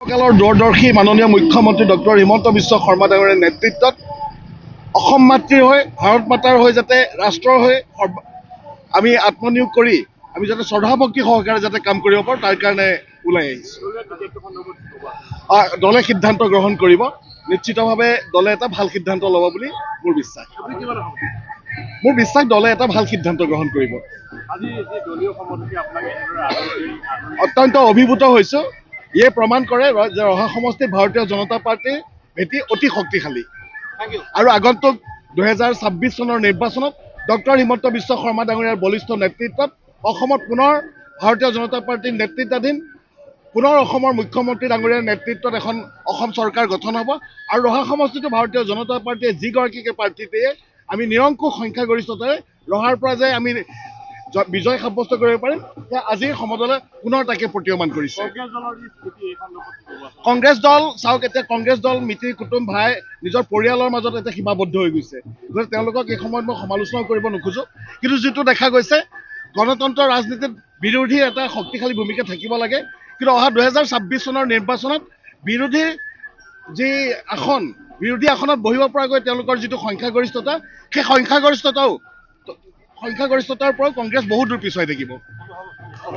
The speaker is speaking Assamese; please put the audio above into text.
কালৰ দূৰদৰ্শী মাননীয় মুখ্যমন্ত্ৰী ডক্টৰ হিমন্ত বিশ্ব শৰ্মা ডাঙৰীয়াৰ নেতৃত্বত অসম মাতৃৰ হৈ ভাৰত মাতাৰ হৈ যাতে ৰাষ্ট্ৰৰ হৈ আমি আত্মনিয়োগ কৰি আমি যাতে শ্ৰদ্ধাভক্তি সহকাৰে যাতে কাম কৰিব পাৰোঁ তাৰ কাৰণে ওলাই আহিছোঁ। দলে সিদ্ধান্ত গ্ৰহণ কৰিব, নিশ্চিতভাৱে দলে এটা ভাল সিদ্ধান্ত ল'ব বুলি মোৰ বিশ্বাস। দলে এটা ভাল সিদ্ধান্ত গ্ৰহণ কৰিব। অত্যন্ত অভিভূত হৈছোঁ। ইয়ে প্ৰমাণ কৰে যে ৰহা সমষ্টিত ভাৰতীয় জনতা পাৰ্টীৰ ভেটি অতি শক্তিশালী আৰু আগন্তুক 2026 চনৰ নিৰ্বাচনত ডক্টৰ হিমন্ত বিশ্ব শৰ্মা ডাঙৰীয়াৰ বলিষ্ঠ নেতৃত্বত অসমত পুনৰ ভাৰতীয় জনতা পাৰ্টীৰ নেতৃত্বাধীন পুনৰ অসমৰ মুখ্যমন্ত্ৰী ডাঙৰীয়াৰ নেতৃত্বত এখন অসম চৰকাৰ গঠন হ'ব আৰু ৰহা সমষ্টিটো ভাৰতীয় জনতা পাৰ্টীয়ে যিগৰাকীকে প্ৰাৰ্থী দিয়ে আমি নিৰংকুশ সংখ্যাগৰিষ্ঠতাৰে ৰহাৰ পৰা যে আমি বিজয় সাব্যস্ত কৰিব পাৰিম, সেয়া আজিৰ সমদলে পুনৰ তাকে প্ৰতীয়মান কৰিছে। কংগ্ৰেছ দল চাওক, এতিয়া কংগ্ৰেছ দল মিতিৰ কুটুম ভাই নিজৰ পৰিয়ালৰ মাজত এতিয়া সীমাবদ্ধ হৈ গৈছে, গতিকে তেওঁলোকক এই সময়ত মই সমালোচনাও কৰিব নোখোজোঁ। কিন্তু যিটো দেখা গৈছে গণতন্ত্ৰ ৰাজনীতিত বিৰোধীৰ এটা শক্তিশালী ভূমিকা থাকিব লাগে, কিন্তু অহা 2026 চনৰ নিৰ্বাচনত বিৰোধী আসনত বহিব পৰাকৈ তেওঁলোকৰ যিটো সংখ্যাগৰিষ্ঠতা, সেই সংখ্যাগৰিষ্ঠতাৰ পৰাও কংগ্ৰেছ বহুত দূৰ পিছুৱাই থাকিব।